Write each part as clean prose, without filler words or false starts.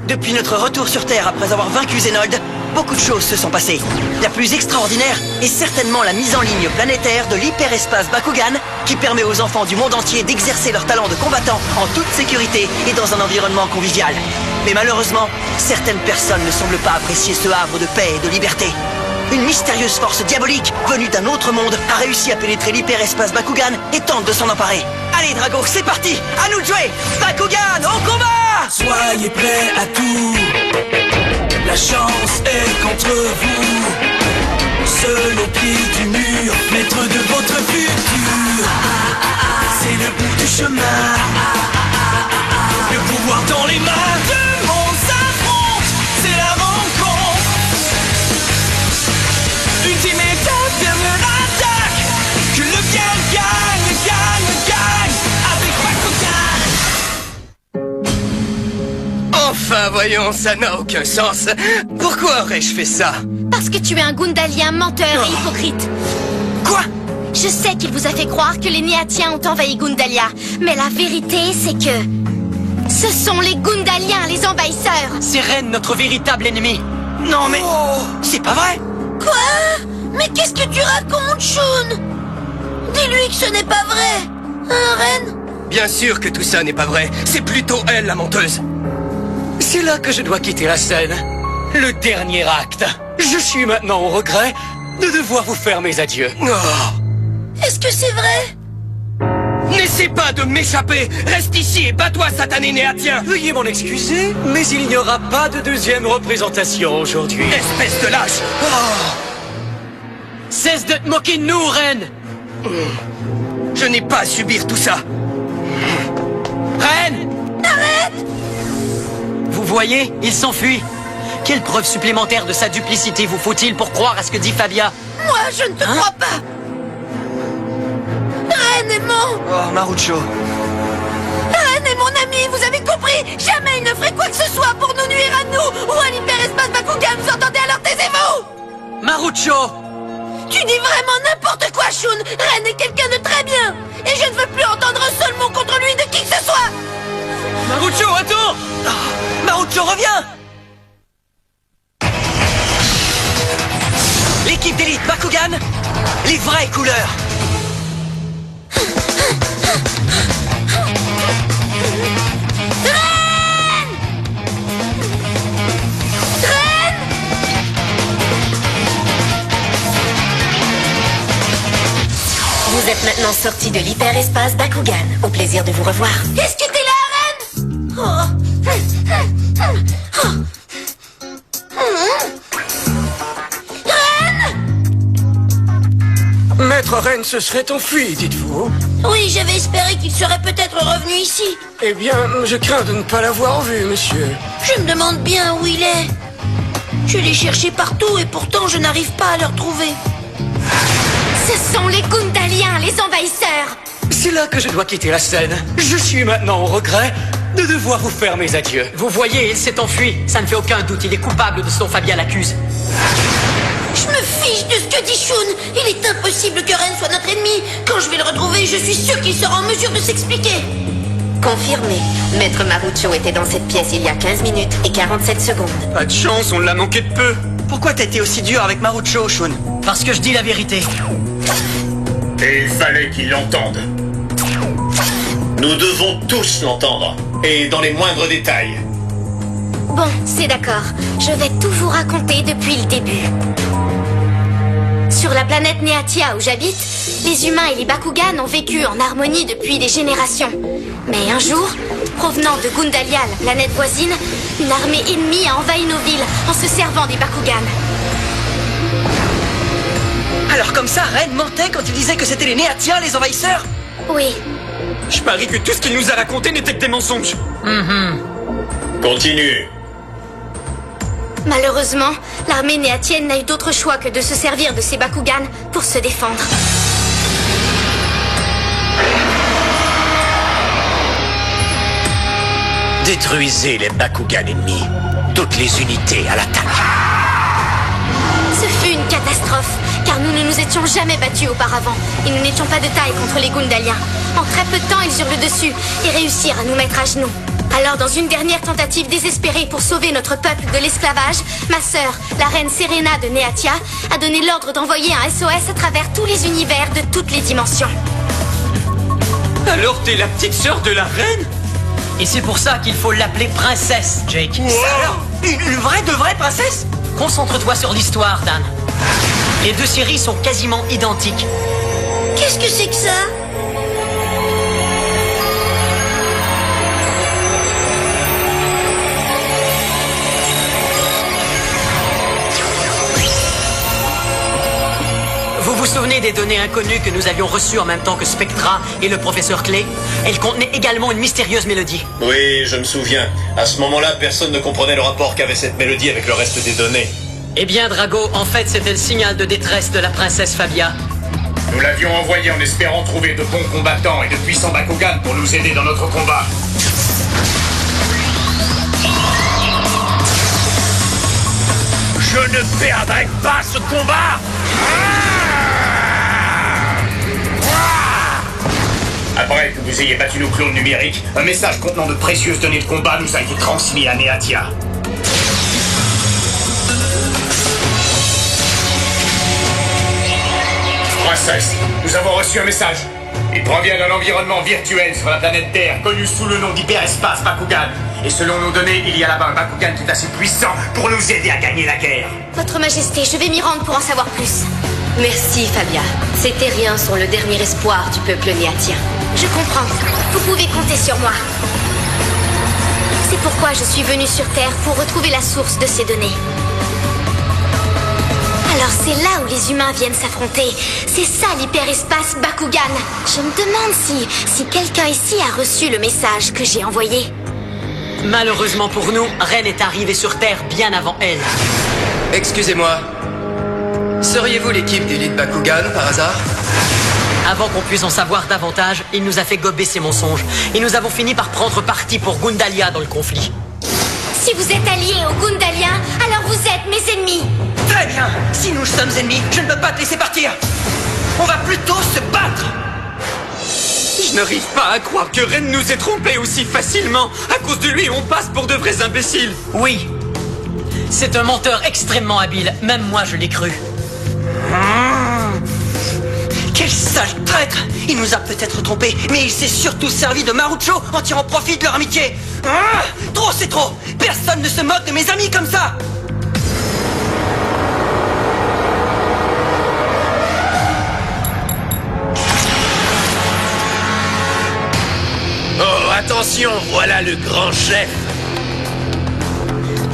Depuis notre retour sur Terre après avoir vaincu Zenold, beaucoup de choses se sont passées. La plus extraordinaire est certainement la mise en ligne planétaire de l'hyperespace Bakugan, qui permet aux enfants du monde entier d'exercer leur talent de combattant en toute sécurité et dans un environnement convivial. Mais malheureusement, certaines personnes ne semblent pas apprécier ce havre de paix et de liberté. Une mystérieuse force diabolique, venue d'un autre monde, a réussi à pénétrer l'hyperespace Bakugan et tente de s'en emparer. Allez Drago, c'est parti! À nous de jouer! Bakugan, au combat! Soyez prêts à tout. La chance est contre vous. Seul au pied du mur, maître de votre futur. C'est le bout du chemin. Le pouvoir dans les mains. Deux mondes s'affrontent, c'est la rencontre. Ultimate Champion attaque. Que le bien gagne, gagne, gagne. Avec Bakugan. Enfin, voyons, ça n'a aucun sens. Pourquoi aurais-je fait ça? Parce que tu es un Gundalien menteur et hypocrite. Quoi? Je sais qu'il vous a fait croire que les Néatiens ont envahi Gundalia, mais la vérité, c'est que... ce sont les Gundaliens, les envahisseurs. C'est Ren, notre véritable ennemi. Non mais... c'est pas vrai! Quoi? Mais qu'est-ce que tu racontes, Shun? Dis-lui que ce n'est pas vrai. Hein, Ren? Bien sûr que tout ça n'est pas vrai. C'est plutôt elle, la menteuse. C'est là que je dois quitter la scène. Le dernier acte. Je suis maintenant au regret de devoir vous faire mes adieux. Oh. Est-ce que c'est vrai? N'essaie pas de m'échapper. Reste ici et bats-toi, satané néatien. Veuillez m'en excuser, mais il n'y aura pas de deuxième représentation aujourd'hui. Espèce de lâche. Cesse de te moquer de nous, Ren. Je n'ai pas à subir tout ça. Ren! Arrête! Vous voyez, il s'enfuit. Quelle preuve supplémentaire de sa duplicité vous faut-il pour croire à ce que dit Fabia? Moi, je ne te crois pas. Ren est mon... Oh, Marucho. Ren est mon ami, vous avez compris? Jamais il ne ferait quoi que ce soit pour nous nuire à nous ou à l'hyperespace Bakugan, vous entendez? Alors taisez-vous! Marucho! Tu dis vraiment n'importe quoi, Shun. Ren est quelqu'un de très bien. Et je ne veux plus entendre un seul mot contre lui de qui que ce soit. Marucho, attends! Marucho, reviens! L'équipe d'élite Bakugan, les vraies couleurs. Vous êtes maintenant sorti de l'hyperespace Bakugan. Au plaisir de vous revoir. Est-ce que t'es là, Ren? Maître Ren se serait enfui, dites-vous? Oui, j'avais espéré qu'il serait peut-être revenu ici. Eh bien, je crains de ne pas l'avoir vu, monsieur. Je me demande bien où il est. Je l'ai cherché partout et pourtant je n'arrive pas à le retrouver. Ce sont les Gundaliens, les envahisseurs. C'est là que je dois quitter la scène. Je suis maintenant au regret de devoir vous faire mes adieux. Vous voyez, il s'est enfui. Ça ne fait aucun doute, il est coupable de ce dont Fabia l'accuse. Je me fiche de ce que dit Shun. Il est impossible que Ren soit notre ennemi. Quand je vais le retrouver, je suis sûr qu'il sera en mesure de s'expliquer. Confirmé. Maître Marucho était dans cette pièce il y a 15 minutes et 47 secondes. Pas de chance, on l'a manqué de peu. Pourquoi t'as été aussi dur avec Marucho, Shun? Parce que je dis la vérité. Et il fallait qu'il l'entende. Nous devons tous l'entendre, et dans les moindres détails. Bon, c'est d'accord. Je vais tout vous raconter depuis le début. Sur la planète Néatia où j'habite, les humains et les Bakugan ont vécu en harmonie depuis des générations. Mais un jour, provenant de Gundalia, la planète voisine, une armée ennemie a envahi nos villes en se servant des Bakugan. Alors comme ça, Ren mentait quand il disait que c'était les Néatiens, les envahisseurs? Oui. Je parie que tout ce qu'il nous a raconté n'était que des mensonges. Continue. Malheureusement, l'armée néatienne n'a eu d'autre choix que de se servir de ses Bakugan pour se défendre. Détruisez les Bakugan ennemis. Toutes les unités à l'attaque. Ce fut une catastrophe, car nous ne nous étions jamais battus auparavant, et nous n'étions pas de taille contre les Gundaliens. En très peu de temps, ils eurent le dessus et réussirent à nous mettre à genoux. Alors, dans une dernière tentative désespérée pour sauver notre peuple de l'esclavage, ma sœur, la reine Serena de Neatia, a donné l'ordre d'envoyer un SOS à travers tous les univers de toutes les dimensions. Alors t'es la petite sœur de la reine? Et c'est pour ça qu'il faut l'appeler princesse, Jake. Alors, une vraie de vraie princesse? Concentre-toi sur l'histoire, Dan. Les deux séries sont quasiment identiques. Qu'est-ce que c'est que ça? Vous vous souvenez des données inconnues que nous avions reçues en même temps que Spectra et le professeur Clay? Elles contenaient également une mystérieuse mélodie. Oui, je me souviens. À ce moment-là, personne ne comprenait le rapport qu'avait cette mélodie avec le reste des données. Eh bien, Drago, en fait, c'était le signal de détresse de la princesse Fabia. Nous l'avions envoyé en espérant trouver de bons combattants et de puissants Bakugan pour nous aider dans notre combat. Je ne perdrai pas ce combat! Après que vous ayez battu nos clones numériques, un message contenant de précieuses données de combat nous a été transmis à Neatia. Princesse, nous avons reçu un message. Il provient d'un environnement virtuel sur la planète Terre, connu sous le nom d'Hyperespace Bakugan. Et selon nos données, il y a là-bas un Bakugan qui est assez puissant pour nous aider à gagner la guerre. Votre Majesté, je vais m'y rendre pour en savoir plus. Merci, Fabia. Ces terriens sont le dernier espoir du peuple néatien. Je comprends. Vous pouvez compter sur moi. C'est pourquoi je suis venue sur Terre pour retrouver la source de ces données. Alors c'est là où les humains viennent s'affronter. C'est ça l'hyperespace Bakugan. Je me demande si quelqu'un ici a reçu le message que j'ai envoyé. Malheureusement pour nous, Ren est arrivé sur Terre bien avant elle. Excusez-moi. Seriez-vous l'équipe d'élite Bakugan, par hasard? Avant qu'on puisse en savoir davantage, il nous a fait gober ses mensonges. Et nous avons fini par prendre parti pour Gundalia dans le conflit. Si vous êtes alliés aux Gundaliens, alors vous êtes mes ennemis. Très bien. Si nous sommes ennemis, je ne peux pas te laisser partir. On va plutôt se battre. Je n'arrive pas à croire que Ren nous ait trompés aussi facilement. À cause de lui, on passe pour de vrais imbéciles. Oui. C'est un menteur extrêmement habile. Même moi, je l'ai cru. Quel sale traître! Il nous a peut-être trompés, mais il s'est surtout servi de Marucho en tirant profit de leur amitié. Trop, c'est trop! Personne ne se moque de mes amis comme ça! Oh, attention, voilà le grand chef!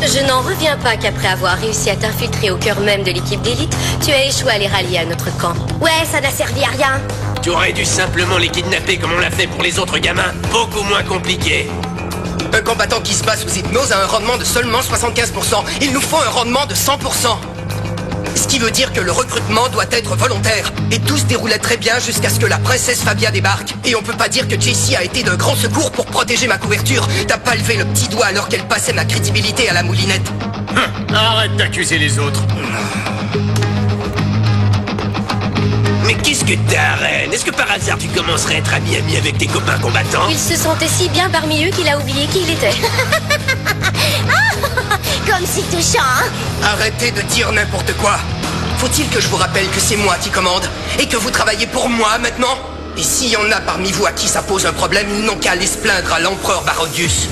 Je n'en reviens pas qu'après avoir réussi à t'infiltrer au cœur même de l'équipe d'élite, tu as échoué à les rallier à notre camp. Ouais, ça n'a servi à rien. Tu aurais dû simplement les kidnapper comme on l'a fait pour les autres gamins. Beaucoup moins compliqué. Un combattant qui se bat sous hypnose a un rendement de seulement 75%. Il nous faut un rendement de 100%. Ce qui veut dire que le recrutement doit être volontaire. Et tout se déroulait très bien jusqu'à ce que la princesse Fabia débarque. Et on peut pas dire que Jessie a été d'un grand secours pour protéger ma couverture. T'as pas levé le petit doigt alors qu'elle passait ma crédibilité à la moulinette. Arrête d'accuser les autres. Mais qu'est-ce que t'as, Ren? Est-ce que par hasard tu commencerais à être ami avec tes copains combattants? Il se sentait si bien parmi eux qu'il a oublié qui il était. Comme c'est touchant, hein? Arrêtez de dire n'importe quoi. Faut-il que je vous rappelle que c'est moi qui commande et que vous travaillez pour moi maintenant? Et s'il y en a parmi vous à qui ça pose un problème, ils n'ont qu'à aller se plaindre à l'empereur Barodius.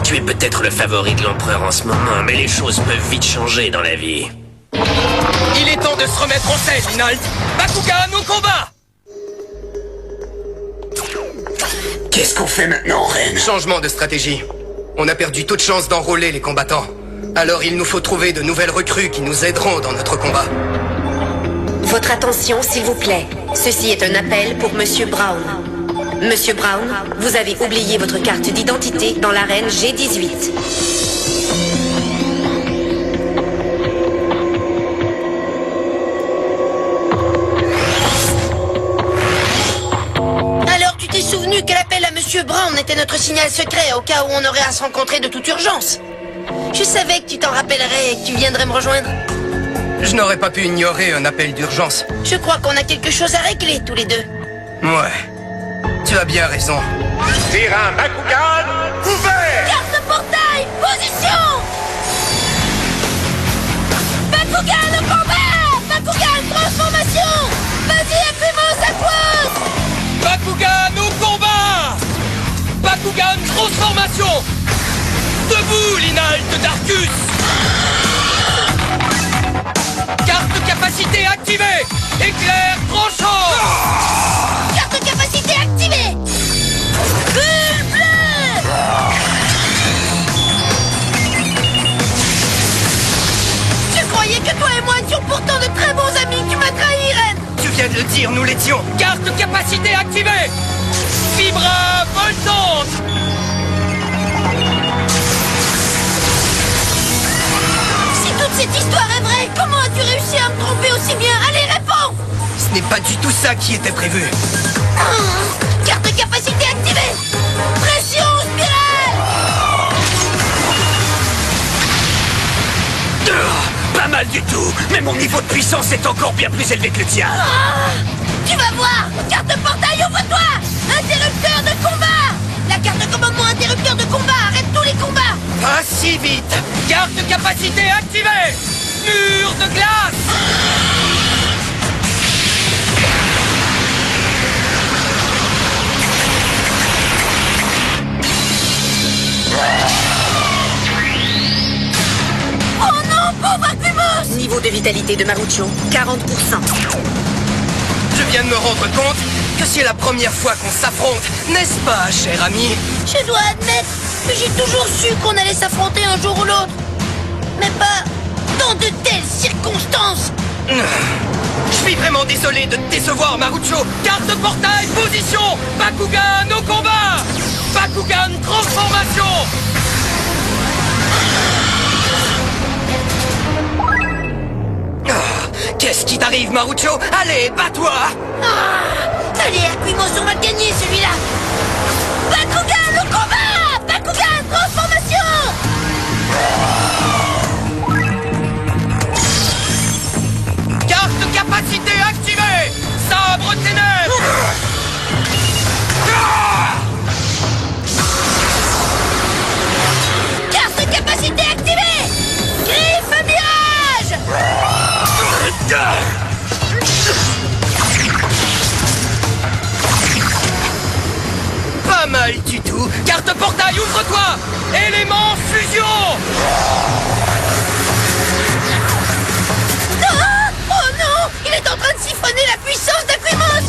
Tu es peut-être le favori de l'empereur en ce moment, mais les choses peuvent vite changer dans la vie. Il est temps de se remettre en scène, Inald. Bakugan au combat! Qu'est-ce qu'on fait maintenant, Ren? Changement de stratégie. On a perdu toute chance d'enrôler les combattants. Alors il nous faut trouver de nouvelles recrues qui nous aideront dans notre combat. Votre attention, s'il vous plaît. Ceci est un appel pour Monsieur Brown. Monsieur Brown, vous avez oublié votre carte d'identité dans l'arène G18. Alors tu t'es souvenu que l'appel à Monsieur Brown était notre signal secret au cas où on aurait à se rencontrer de toute urgence. Je savais que tu t'en rappellerais et que tu viendrais me rejoindre. Je n'aurais pas pu ignorer un appel d'urgence. Je crois qu'on a quelque chose à régler tous les deux. Ouais. Tu as bien raison. Terrain Bakugan, ouvert! Carte portail, position! Bakugan au combat! Bakugan transformation! Vas-y, Aquimos, Aquos! Bakugan au combat! Bakugan transformation! Debout, Linalt Darkus! Carte capacité activée! Éclair tranchant! Carte capacité activée! Bulle bleue! Je croyais que toi et moi étions pourtant de très bons amis. Tu m'as trahi, Ren! Tu viens de le dire, nous l'étions. Carte capacité activée! Vibra voltante! Si toute cette histoire est vraie, comment as-tu réussi à me tromper aussi bien? Allez, réponds! Ce n'est pas du tout ça qui était prévu. Carte capacité activée! Pression spirale! Pas mal du tout, mais mon niveau de puissance est encore bien plus élevé que le tien. Tu vas voir! Carte portail, ouvre-toi! Interrupteur de combat! La carte de commandement interrupteur de combat arrête tous les combats! Pas si vite. Carte capacité activée! Mur de glace! Oh non, pauvre Aquimos! Niveau de vitalité de Marucho, 40%. Je viens de me rendre compte que c'est la première fois qu'on s'affronte, n'est-ce pas, cher ami? Je dois admettre que j'ai toujours su qu'on allait s'affronter un jour ou l'autre. Mais pas dans de telles circonstances. Je suis vraiment désolé de te décevoir, Marucho. Carte portail, position! Bakugan au combat! Bakugan transformation! Qu'est-ce qui t'arrive, Marucho? Allez, bats-toi! Allez, Aquimos, on va gagner celui-là. Bakugan au combat! Bakugan transformation! Carte capacité activée! Sabre ténèbres! Carte capacité activée! Griffe mirage! Pas mal du tout. Carte portail, ouvre-toi! Élément fusion! Ah! Oh non! Il est en train de siphonner la puissance d'Aquimos!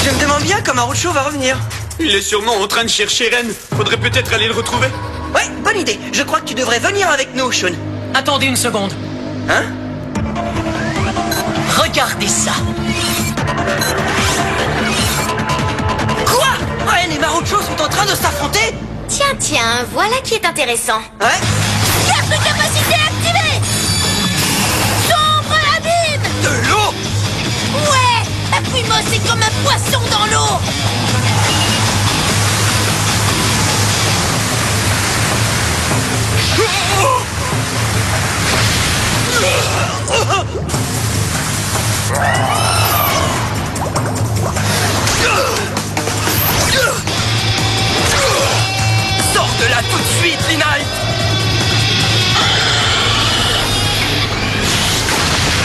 Je me demande bien quand Marucho va revenir. Il est sûrement en train de chercher Ren. Faudrait peut-être aller le retrouver. Ouais, bonne idée. Je crois que tu devrais venir avec nous, Shun. Attendez une seconde. Hein? Regardez ça! Quoi? Ren et Marucho sont en train de s'affronter? Tiens, voilà qui est intéressant. Ouais? Carte de capacité activée! Sombre abîme! De l'eau? Ouais! Aquimos est comme un poisson dans l'eau! Sors de là tout de suite, Linalt!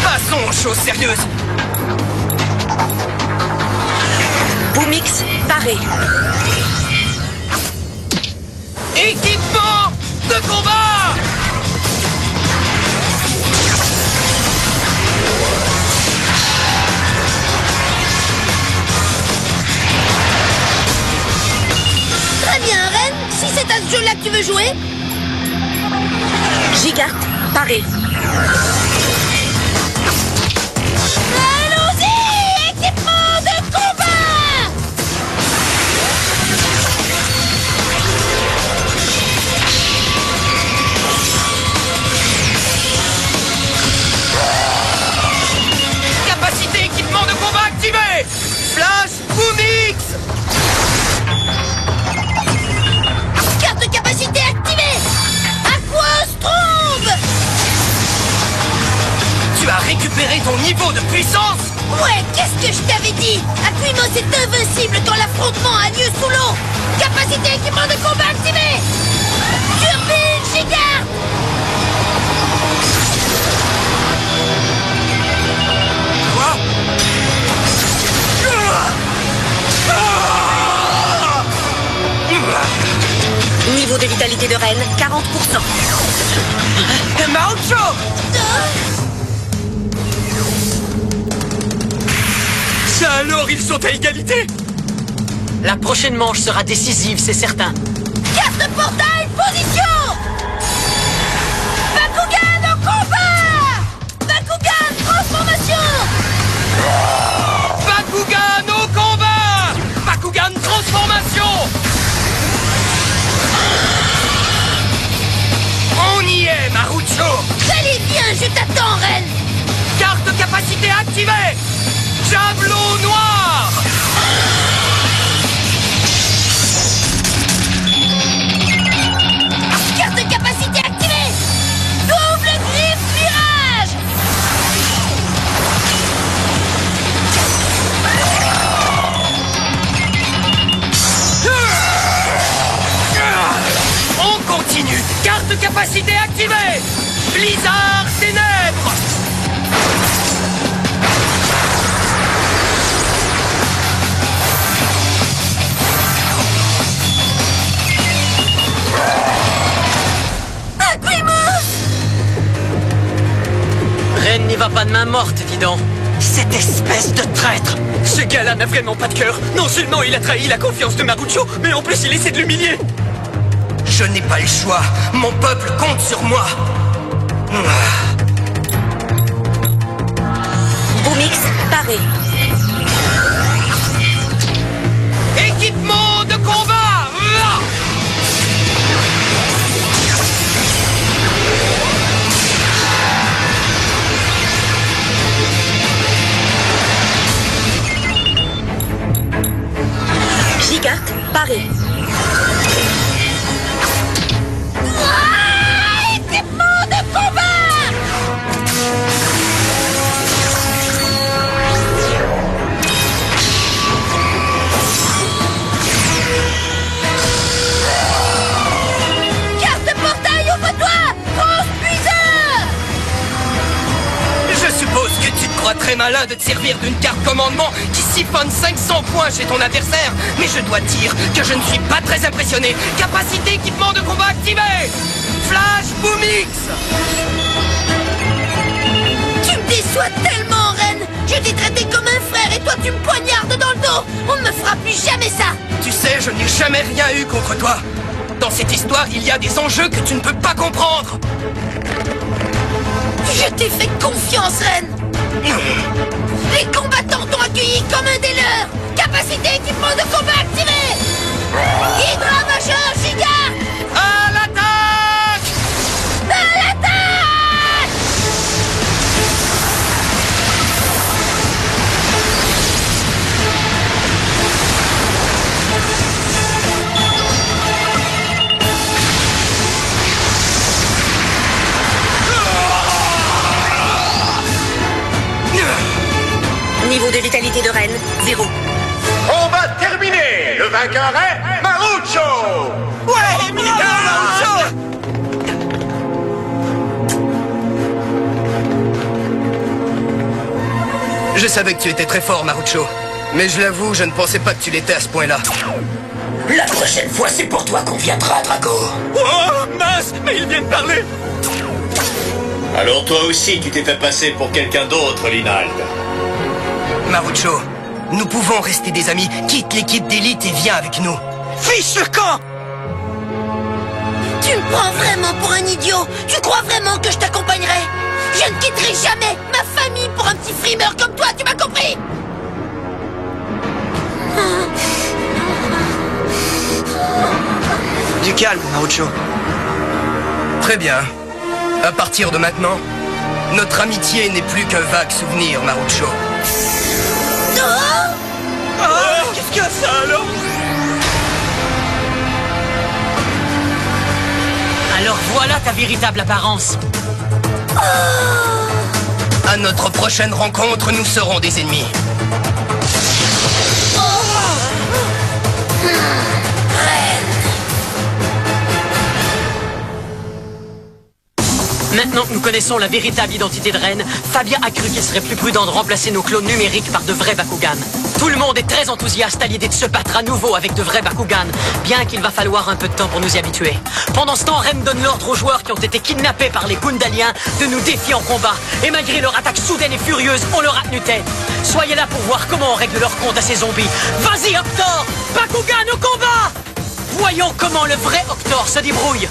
Passons aux choses sérieuses. Boomix, paré. Équipement de combat! Très bien, Ren! Si c'est à ce jeu-là que tu veux jouer, Gigart, paré. allons-y! Équipement de combat! Capacité équipement de combat activée! Flash Boomix! Carte de capacité activée! Aquos trombe! Ouais, qu'est-ce que je t'avais dit? Aquimos est invincible quand l'affrontement a lieu sous l'eau. Capacité équipement de combat activée. Turbine Giga. Quoi? Niveau de vitalité de Ren, 40%. Marucho! Ça alors, ils sont à égalité? La prochaine manche sera décisive, c'est certain. Carte portail, position. Bakugan au combat. Bakugan, transformation. Bakugan au combat! Bakugan transformation! On y est, Marucho! Allez, viens, je t'attends, Ren. Carte capacité activée! Javelot noir! Carte de capacité activée. Double griffe virage. On continue! Carte capacité activée! Blizzard ténèbres! Ren n'y va pas de main morte, dis donc. Cette espèce de traître! Ce gars-là n'a vraiment pas de cœur. Non seulement il a trahi la confiance de Marucho, mais en plus il essaie de l'humilier. Je n'ai pas le choix. Mon peuple compte sur moi. Boomix, paré. Équipement de combat! Gigart, paré. Équipement de combat. Carte portail, ouvre-toi. Transpuiseur. Je suppose que tu te crois très malin de te servir d'une carte commandement qui siphonne 500 points chez ton adversaire, mais je dois dire que je ne suis pas très impressionné. Capacité équipement de combat activé. Flash Boomix. Tu me déçois tellement, Ren. Je t'ai traité comme un frère et toi tu me poignardes dans le dos. On ne me fera plus jamais ça. Tu sais, je n'ai jamais rien eu contre toi. Dans cette histoire, il y a des enjeux que tu ne peux pas comprendre. Je t'ai fait confiance, Ren. Les combattants t'ont accueilli comme un des leurs. Capacité équipement de combat activé. Hydra majeur Giga. À l'attaque! À l'attaque. Niveau de vitalité de Ren, 0. Combat terminé. Le vainqueur est Marucho. Ouais, Marucho! Je savais que tu étais très fort, Marucho. Mais je l'avoue, je ne pensais pas que tu l'étais à ce point-là. La prochaine fois, c'est pour toi qu'on viendra, Drago. Oh, mince, mais il vient de parler. Alors toi aussi, tu t'es fait passer pour quelqu'un d'autre, Linald. Marucho, nous pouvons rester des amis. Quitte l'équipe d'élite et viens avec nous. Fiche le camp! Tu me prends vraiment pour un idiot. Tu crois vraiment que je t'accompagnerai? Je ne quitterai jamais ma famille pour un petit frimeur comme toi, tu m'as compris? Du calme, Marucho. Très bien. À partir de maintenant, notre amitié n'est plus qu'un vague souvenir, Marucho. Qu'est-ce qu'il y a ça alors? Alors voilà ta véritable apparence. À notre prochaine rencontre, nous serons des ennemis. Maintenant que nous connaissons la véritable identité de Ren, Fabien a cru qu'il serait plus prudent de remplacer nos clones numériques par de vrais Bakugan. Tout le monde est très enthousiaste à l'idée de se battre à nouveau avec de vrais Bakugan, bien qu'il va falloir un peu de temps pour nous y habituer. Pendant ce temps, Ren donne l'ordre aux joueurs qui ont été kidnappés par les Gundaliens de nous défier en combat, et malgré leur attaque soudaine et furieuse, on leur a tenu tête. Soyez là pour voir comment on règle leur compte à ces zombies. Vas-y, Octor! Bakugan au combat! Voyons comment le vrai Octor se débrouille.